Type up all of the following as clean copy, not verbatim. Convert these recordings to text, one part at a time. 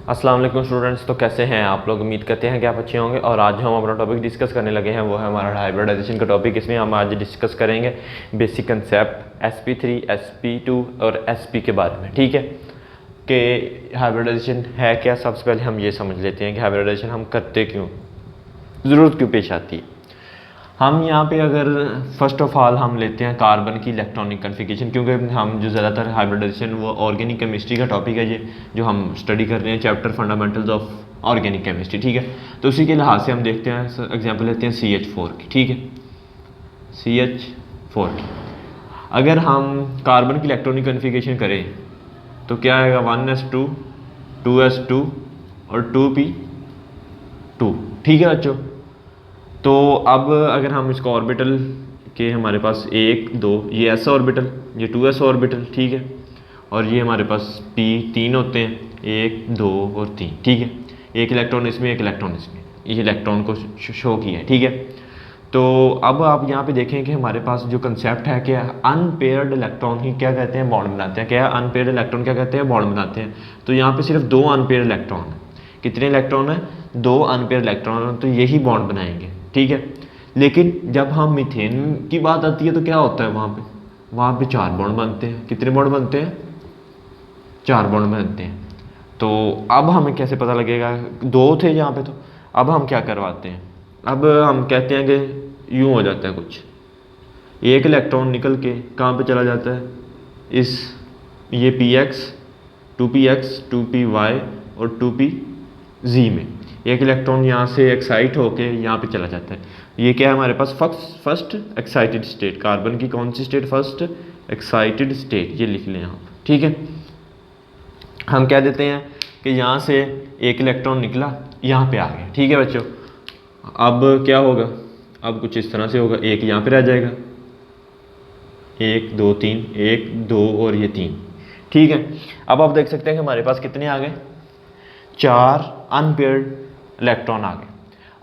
अस्सलाम वालेकुम स्टूडेंट्स। तो कैसे हैं आप लोग? उम्मीद करते हैं कि आप अच्छे होंगे। और आज हम अपना टॉपिक डिस्कस करने लगे हैं, वो है हमारा हाइब्रिडाइजेशन का टॉपिक। इसमें हम आज डिस्कस करेंगे बेसिक कंसेप्ट sp3, sp2 और sp के बारे में। ठीक है कि हाइब्रिडाइजेशन है क्या। सबसे पहले हम ये समझ लेते हैं कि हाइब्रिडाइजेशन हम करते क्यों, ज़रूरत क्यों पेश आती है। हम यहाँ पे अगर फर्स्ट ऑफ ऑल हम लेते हैं कार्बन की इलेक्ट्रॉनिक कन्फिगरेशन, क्योंकि हम जो ज़्यादातर हाइब्रिडाइजेशन वो ऑर्गेनिक केमिस्ट्री का टॉपिक है, ये जो हम स्टडी कर रहे हैं chapter fundamentals of organic chemistry. ठीक है, तो उसी के लिहाज से हम देखते हैं, एग्जांपल लेते हैं CH4 की। ठीक है, CH4 की अगर हम कार्बन की इलेक्ट्रॉनिक कन्फिगरेशन करें तो क्या आएगा, 1s2 2s2 और 2p2। ठीक है बच्चों, तो अब अगर हम इसको ऑर्बिटल के, हमारे पास 1 2 ये s ऑर्बिटल, ये 2s ऑर्बिटल। ठीक है, और ये हमारे पास p 3 होते हैं, 1 2 और 3। ठीक है, एक इलेक्ट्रॉन इसमें, एक इलेक्ट्रॉन इसमें, ये इलेक्ट्रॉन को शो किया है। ठीक है, तो अब आप यहाँ पे देखें कि हमारे पास जो कंसेप्ट है कि अनपेयर्ड इलेक्ट्रॉन ही क्या कहते हैं, बॉन्ड बनाते हैं। क्या है अनपेयर्ड इलेक्ट्रॉन, क्या कहते हैं, बॉन्ड बनाते हैं। तो यहाँ पे सिर्फ 2 अनपेयर्ड इलेक्ट्रॉन है। कितने इलेक्ट्रॉन है? 2 अनपेयर्ड इलेक्ट्रॉन, तो यही बॉन्ड बनाएंगे। ठीक है, लेकिन जब हम मीथेन की बात आती है तो क्या होता है, वहाँ पे 4 बॉन्ड बनते हैं। कितने बॉन्ड बनते हैं? 4 बॉन्ड बनते हैं। तो अब हमें कैसे पता लगेगा, 2 थे यहाँ पे, तो अब हम क्या करवाते हैं, अब हम कहते हैं कि यूँ हो जाता है कुछ, एक इलेक्ट्रॉन निकल के कहाँ पे चला जाता है, इस ये px 2px 2py और 2pz में एक इलेक्ट्रॉन यहाँ से एक्साइट होके यहाँ पे चला जाता है। ये क्या है हमारे पास, फर्स्ट एक्साइटेड स्टेट। कार्बन की कौन सी स्टेट? फर्स्ट एक्साइटेड स्टेट, ये लिख लें आप। ठीक है, हम कह देते हैं कि यहाँ से एक इलेक्ट्रॉन निकला, यहाँ पे आ गया। ठीक है बच्चों, अब क्या होगा, अब कुछ इस तरह से होगा, एक यहाँ पे रह जाएगा, 1 2 3, 1 2 और ये 3। ठीक है, अब आप देख सकते हैं कि हमारे पास कितने आ गए, 4 अनपेयर्ड इलेक्ट्रॉन आ गए।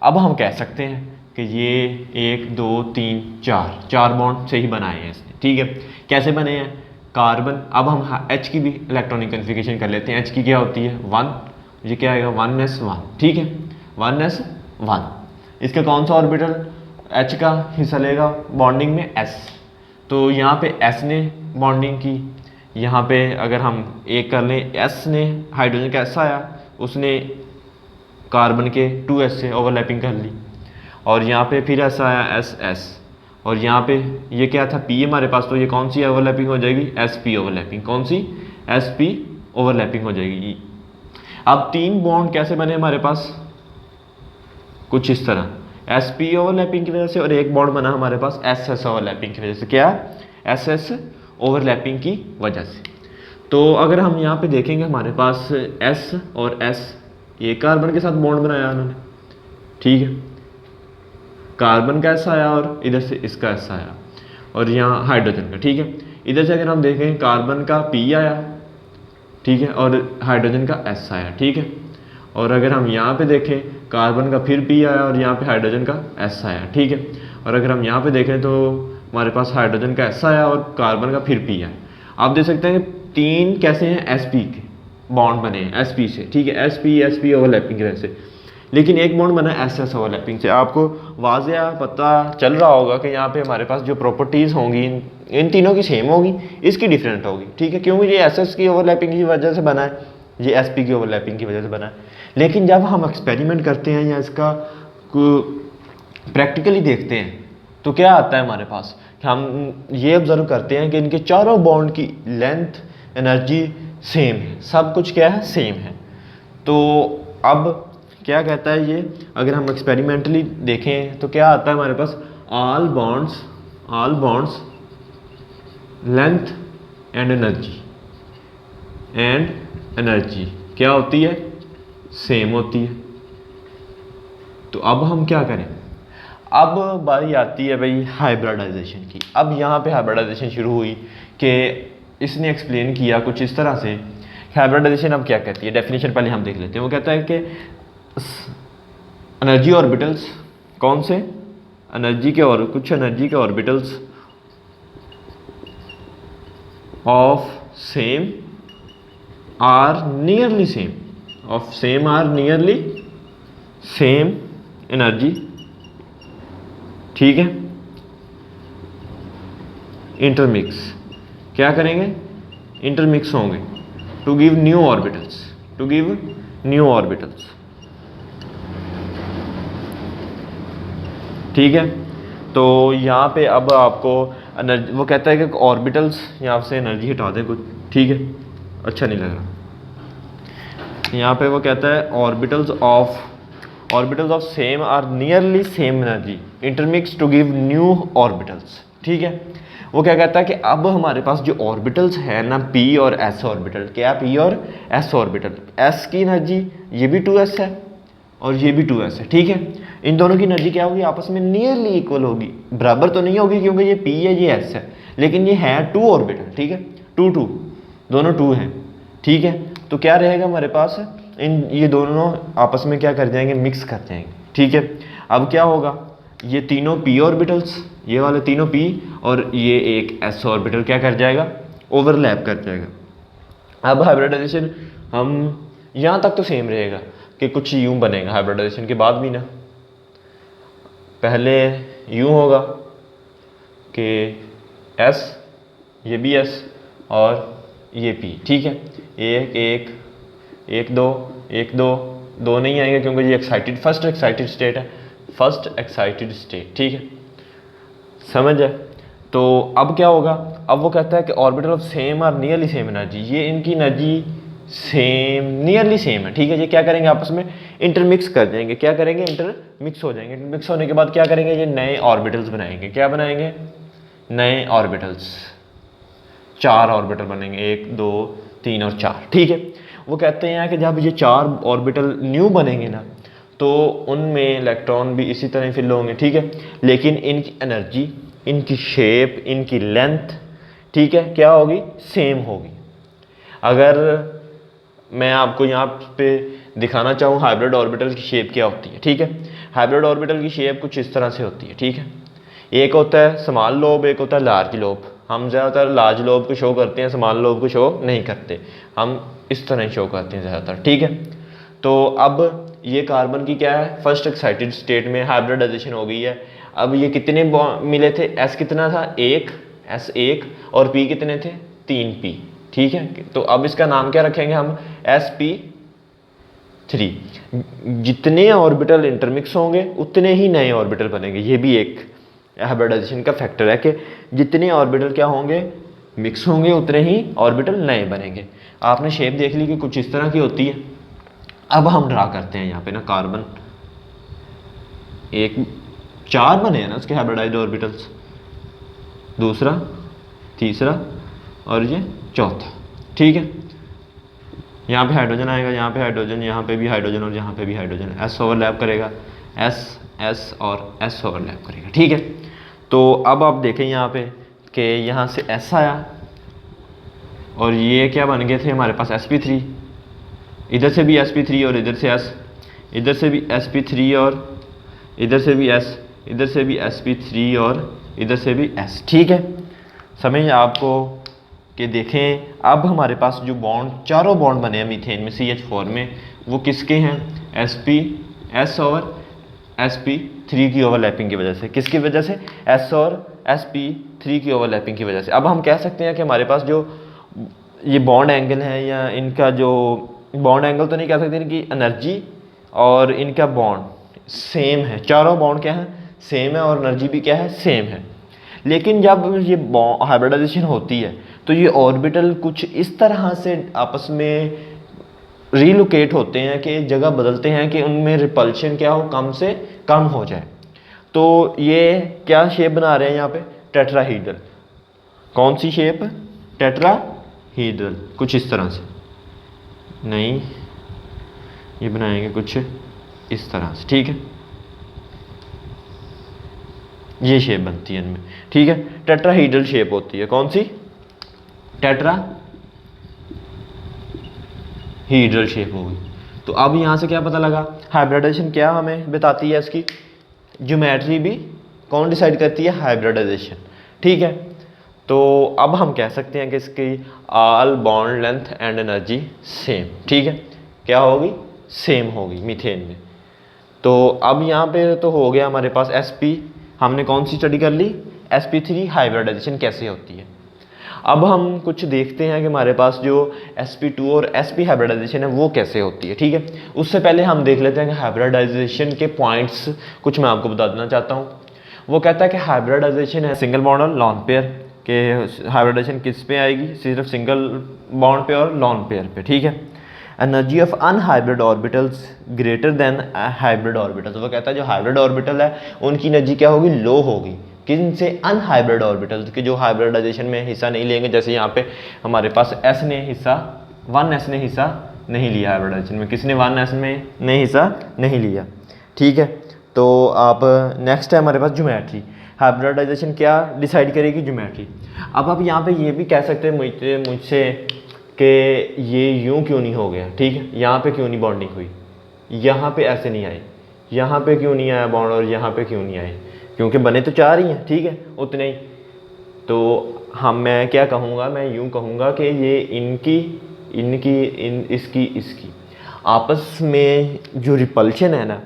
अब हम कह सकते हैं कि ये 1 2 3 4 बॉन्ड से ही बनाए हैं इसने। ठीक है, कैसे बने हैं? कार्बन, अब हम H की भी इलेक्ट्रॉनिक कन्फिगरेशन कर लेते हैं। H की क्या होती है? 1, ये क्या आएगा, 1s1। ठीक है, 1s1। इसका कौन सा ऑर्बिटल H का हिस्सा लेगा बॉन्डिंग में? S। तो यहाँ पे S ने बॉन्डिंग की, यहाँ पे अगर हम एक कर लें, S ने हाइड्रोजन का S आया, उसने कार्बन के 2s से ओवरलैपिंग कर ली, और यहाँ पे फिर ऐसा आया SS, और यहाँ पे ये क्या था, P हमारे पास, तो ये कौन सी ओवरलैपिंग हो जाएगी? SP overlapping. कौन सी? SP ओवरलैपिंग हो जाएगी। अब 3 बॉन्ड कैसे बने हमारे पास? कुछ इस तरह, SP ओवरलैपिंग की वजह से, और एक बॉन्ड बना हमारे पास SS ओवरलैपिंग की वजह से। क्या? SS ओवरलैपिंग की वजह से। तो अगर हम यहाँ पे देखेंगे, हमारे पास S और S, ये कार्बन के साथ बॉन्ड बनाया उन्होंने। ठीक है, कार्बन का S आया और इधर से इसका S आया, और यहाँ हाइड्रोजन का। ठीक है, इधर से अगर हम देखें, कार्बन का P आया, ठीक है, और हाइड्रोजन का S आया। ठीक है, और अगर हम यहाँ पे देखें, कार्बन का फिर P आया और यहाँ पे हाइड्रोजन का S आया। ठीक है, और अगर हम यहाँ पे देखें तो हमारे पास हाइड्रोजन का S आया और कार्बन का फिर P आया। आप देख सकते हैं कि 3 कैसे हैं, SP के बॉन्ड बने हैं SP से। ठीक है, SP ओवरलैपिंग की वजह से। लेकिन एक बॉन्ड बना है SS ओवरलैपिंग से। आपको वाज़ेह पता चल रहा होगा कि यहाँ पे हमारे पास जो प्रॉपर्टीज़ होंगी इन तीनों की सेम होगी, इसकी डिफरेंट होगी। ठीक है, क्योंकि ये SS की ओवरलैपिंग की वजह से बना है, ये SP की ओवरलैपिंग की वजह से बना है। लेकिन जब हम एक्सपेरिमेंट करते हैं या इसका प्रैक्टिकली देखते हैं तो क्या आता है हमारे पास, कि हम ये ऑब्जर्व करते हैं कि इनके चारों बॉन्ड की लेंथ, एनर्जी सेम है, सब कुछ क्या है, सेम है। तो अब क्या कहता है ये, अगर हम एक्सपेरिमेंटली देखें तो क्या आता है हमारे पास, all bonds length and energy क्या होती है, सेम होती है। तो अब हम क्या करें, अब बारी आती है भाई हाइब्रिडाइजेशन की। अब यहाँ पे हाइब्रिडाइजेशन शुरू हुई कि इसने एक्सप्लेन किया कुछ इस तरह से। हाइब्रिडाइजेशन अब क्या कहती है, डेफिनेशन पहले हम देख लेते हैं। वो कहता है कि एनर्जी ऑर्बिटल्स, कौन से एनर्जी के, और कुछ एनर्जी के orbitals of same are nearly same, of same are nearly same energy, ठीक है, इंटरमिक्स, क्या करेंगे, इंटरमिक्स होंगे to give new orbitals, to give new orbitals, ठीक है। तो यहाँ पे अब आपको एनर्जी, वो कहता है कि ऑर्बिटल्स, यहाँ से एनर्जी हटा दें कुछ, ठीक है, अच्छा नहीं लग रहा। यहाँ पे वो कहता है orbitals of same are nearly same energy intermix to give new orbitals, ठीक है। वो क्या कहता है कि अब हमारे पास जो ऑर्बिटल्स है ना, p और s ऑर्बिटल, क्या p और s ऑर्बिटल, s की एनर्जी ये भी 2s है और ये भी 2s है, ठीक है। इन दोनों की एनर्जी क्या होगी, आपस में नियरली इक्वल होगी, बराबर तो नहीं होगी क्योंकि ये p है ये s है, लेकिन ये है 2 ऑर्बिटल, ठीक है, 2 2 दोनों 2 हैं, ठीक है। तो क्या रहेगा हमारे पास, ये दोनों आपस में क्या कर जाएंगे, मिक्स कर जाएंगे, ठीक है। अब क्या होगा, ये तीनों p ऑर्बिटल्स, ये वाले तीनों p और ये एक s ऑर्बिटल क्या कर जाएगा, ओवरलैप कर जाएगा। अब हाइब्रिडाइजेशन हम यहाँ तक तो सेम रहेगा कि कुछ यूं बनेगा, हाइब्रिडाइजेशन के बाद भी ना, पहले यूं होगा कि s, ये भी s और ये p, ठीक है, एक एक एक दो एक दो, दो नहीं आएंगे क्योंकि ये एक्साइटेड, फर्स्ट एक्साइटेड स्टेट है, फर्स्ट एक्साइटेड स्टेट, ठीक है, समझ है। तो अब क्या होगा, अब वो कहता है कि ऑर्बिटल ऑफ सेम और नियरली सेम एनर्जी, ये इनकी एनर्जी सेम नियरली सेम है, ठीक है। ये क्या करेंगे, आपस में इंटरमिक्स कर देंगे, क्या करेंगे, इंटरमिक्स हो जाएंगे। इंटरमिक्स होने के बाद क्या करेंगे, ये नए ऑर्बिटल्स बनाएंगे, क्या बनाएंगे, नए ऑर्बिटल्स, 4 ऑर्बिटल बनेंगे, 1 2 3 और 4, ठीक है। वो कहते हैं कि जब ये 4 ऑर्बिटल न्यू बनेंगे ना, तो उनमें इलेक्ट्रॉन भी इसी तरह फिल होंगे, ठीक है, लेकिन इनकी एनर्जी, इनकी शेप, इनकी लेंथ, ठीक है, क्या होगी, सेम होगी। अगर मैं आपको यहाँ पे दिखाना चाहूँ हाइब्रिड ऑर्बिटल की शेप क्या होती है, ठीक है, हाइब्रिड ऑर्बिटल की शेप कुछ इस तरह से होती है, ठीक है। एक होता है स्मॉल लोब, एक होता है लार्ज लोब। हम ज़्यादातर लार्ज लोब को शो करते हैं, स्मॉल लोब को शो नहीं करते, हम इस तरह शो करते हैं ज़्यादातर, ठीक है। तो अब ये कार्बन की क्या है, फर्स्ट एक्साइटेड स्टेट में हाइब्रिडाइजेशन हो गई है। अब ये कितने मिले थे, s कितना था, 1 s1 और p कितने थे, 3p, ठीक है। तो अब इसका नाम क्या रखेंगे हम, sp3। जितने ऑर्बिटल इंटरमिक्स होंगे उतने ही नए ऑर्बिटल बनेंगे। ये भी एक हाइब्रिडाइजेशन का फैक्टर है कि जितने ऑर्बिटल क्या होंगे, मिक्स होंगे, उतने ही ऑर्बिटल नए बनेंगे। आपने शेप देख ली कि कुछ इस तरह की होती है। अब हम ड्रा करते हैं यहाँ पे ना, कार्बन एक 4 बने हैं ना उसके हाइब्रिडाइज्ड ऑर्बिटल्स, दूसरा, तीसरा और ये चौथा, ठीक है। यहाँ पे हाइड्रोजन आएगा, यहाँ पे हाइड्रोजन, यहाँ पे भी हाइड्रोजन और यहाँ पे भी हाइड्रोजन, s ओवरलैप करेगा, s और s ओवरलैप करेगा, ठीक है। तो अब आप देखें यहाँ पे कि यहाँ से s आया और ये क्या बन गए थे हमारे पास, sp3, इधर से भी sp3 और इधर से s, इधर से भी sp3 और इधर से भी s, इधर से भी sp3 और इधर से भी s, ठीक है। समझ आपको कि देखें अब हमारे पास जो बॉन्ड, चारों बॉन्ड बने हैं मीथेन में CH4 में, वो किसके हैं, s और sp3 की ओवरलैपिंग की वजह से। किसकी वजह से, s और sp3 की ओवरलैपिंग की वजह से। अब हम कह सकते हैं कि हमारे पास जो ये बॉन्ड एंगल है, या इनका जो बॉन्ड एंगल तो नहीं कह सकते, इनकी एनर्जी और इनका बॉन्ड सेम है, चारों बॉन्ड क्या है, सेम है, और एनर्जी भी क्या है, सेम है। लेकिन जब ये हाइब्रिडाइजेशन होती है तो ये ऑर्बिटल कुछ इस तरह से आपस में रीलोकेट होते हैं कि जगह बदलते हैं कि उनमें रिपल्शन क्या हो, कम से कम हो जाए। तो ये क्या शेप बना रहे हैं यहाँ पे, टेट्राहीड्रल। कौन सी शेप, टेट्राहीड्रल, कुछ इस तरह से नहीं, ये बनाएंगे कुछ इस तरह से, ठीक है। ये शेप बनती है इनमें, ठीक है, टेट्राहीड्रल शेप होती है। कौन सी, टेट्राहीड्रल शेप होगी। तो अब यहाँ से क्या पता लगा, हाइब्रिडाइजेशन क्या हमें बताती है, इसकी ज्योमेट्री भी कौन डिसाइड करती है, हाइब्रिडाइजेशन, ठीक है। तो अब हम कह सकते हैं कि इसकी all bond length and energy same, ठीक है। क्या होगी, सेम होगी मीथेन में। तो अब यहाँ पे तो हो गया हमारे पास sp, हमने कौन सी स्टडी कर ली, sp3 हाइब्रिडाइजेशन कैसे होती है। अब हम कुछ देखते हैं कि हमारे पास जो sp2 और sp हाइब्रिडाइजेशन है वो कैसे होती है, ठीक है। उससे पहले हम देख लेते हैं कि हाइब्रिडाइजेशन के पॉइंट्स कुछ मैं आपको बता देना चाहता हूँ। वो कहता है कि हाइब्रिडाइजेशन है सिंगल बॉन्ड और लॉन पेयर, के हाइब्रिडाइजेशन किस पे आएगी, सिर्फ सिंगल बॉन्ड पे और लॉन पेयर पे, ठीक है। Energy of unhybrid orbitals greater than hybrid orbitals, वो कहता है जो हाइब्रिड ऑर्बिटल है उनकी एनर्जी क्या होगी, लो होगी, किन से, अनहाइब्रिड ऑर्बिटल्स के जो हाइब्रिडाइजेशन में हिस्सा नहीं लेंगे। जैसे यहाँ पे हमारे पास s ने हिस्सा 1s ने हिस्सा नहीं लिया हाइब्रिडाइजेशन में, किसने 1s में नहीं हिस्सा नहीं लिया, ठीक है। तो आप नेक्स्ट है हमारे पास ज्योमेट्री, हाइब्रिडाइजेशन क्या डिसाइड करेगी, ज्योमेट्री। अब आप यहाँ पे ये भी कह सकते हैं मुझसे कि ये यूं क्यों नहीं हो गया, ठीक है, यहाँ पे क्यों नहीं बॉन्डिंग हुई, यहाँ पे ऐसे नहीं आए, यहाँ पे क्यों नहीं आया बॉन्ड और यहाँ पे क्यों नहीं आए, क्योंकि बने तो चार ही हैं, ठीक है, उतने ही। तो मैं क्या कहूँगा, मैं यूं कहूँगा कि ये इसकी आपस में जो रिपल्शन है ना,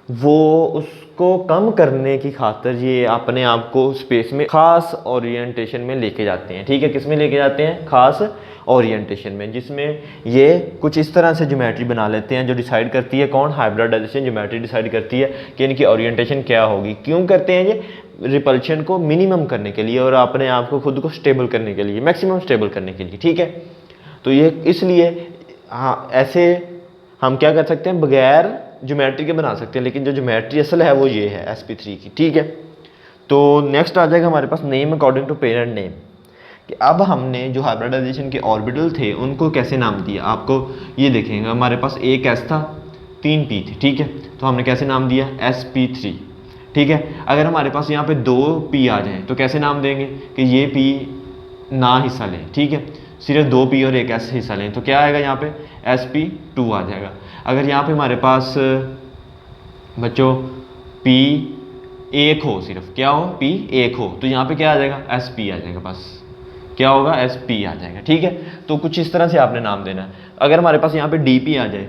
वो उसको कम करने की खातिर ये अपने आप को स्पेस में खास ओरिएंटेशन में लेके जाते हैं, ठीक है। किस में लेके जाते हैं, खास ओरिएंटेशन में, जिसमें ये कुछ इस तरह से ज्योमेट्री बना लेते हैं जो डिसाइड करती है कौन, हाइब्रिडाइजेशन ज्योमेट्री डिसाइड करती है कि इनकी ओरिएंटेशन क्या होगी। क्यों करते हैं ये, रिपल्शन को मिनिमम करने के लिए और अपने आप को खुद को स्टेबल करने के लिए, मैक्सिमम स्टेबल करने के लिए, ठीक है। तो ये इसलिए हाँ, ऐसे हम क्या कर सकते हैं, बगैर ज्योमेट्री के बना सकते हैं, लेकिन जो ज्योमेट्री असल है वो ये है sp3 की, ठीक है। तो नेक्स्ट आ जाएगा हमारे पास name according to parent name, कि अब हमने जो हाइब्रिडाइजेशन के ऑर्बिटल थे उनको कैसे नाम दिया। आपको ये देखेंगे हमारे पास एक s था, 3 p थे, ठीक है, तो हमने कैसे नाम दिया, sp3, ठीक है। अगर हमारे पास यहाँ पे 2 p आ जाए तो कैसे नाम देंगे कि ये p ना हिस्सा लें, ठीक है, सिर्फ 2 p और एक s हिस्सा लें, तो क्या आएगा यहाँ पे sp2 आ जाएगा। अगर यहाँ पे हमारे पास बच्चों p एक हो, सिर्फ क्या हो, p एक हो, तो यहाँ पे क्या आ जाएगा, sp आ जाएगा, बस क्या होगा, sp आ जाएगा, ठीक है। तो कुछ इस तरह से आपने नाम देना है। अगर हमारे पास यहाँ पे dp आ जाए,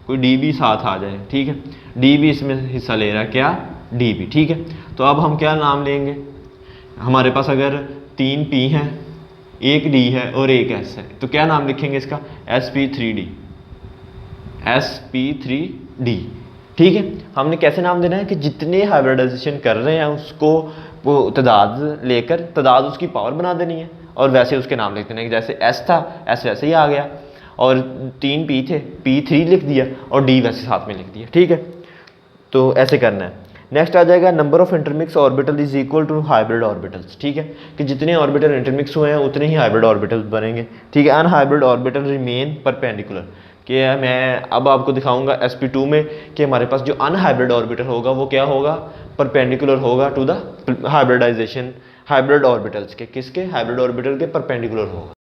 कोई db साथ आ जाए, ठीक है, db इसमें हिस्सा ले रहा है, क्या, db, ठीक है। तो अब हम क्या नाम लेंगे, हमारे पास अगर 3 p है, एक d है और एक s है, तो क्या नाम लिखेंगे इसका, sp3d, sp3d, ठीक है। हमने कैसे नाम देना है कि जितने हाइब्रिडाइजेशन कर रहे हैं उसको वो तादाद लेकर, तादाद उसकी पावर बना देनी है और वैसे उसके नाम लिख देना है। जैसे s था, s वैसे ही आ गया, और 3 p थे, p3 लिख दिया और d वैसे साथ में लिख दिया, ठीक है। तो ऐसे करना है। नेक्स्ट आ जाएगा number of intermix orbital is equal to hybrid orbitals, ठीक है, कि जितने ऑर्बिटल इंटरमिक्स हुए हैं उतने ही हाइब्रिड ऑर्बिटल्स बनेंगे, ठीक है। अनहाइब्रिड ऑर्बिटल रिमेन परपेंडिकुलर, कि मैं अब आपको दिखाऊंगा sp2 में कि हमारे पास जो अनहाइब्रिड ऑर्बिटल होगा वो क्या होगा, परपेंडिकुलर होगा to the hybridization, hybrid orbitals के, किसके, हाइब्रिड ऑर्बिटल के परपेंडिकुलर होगा।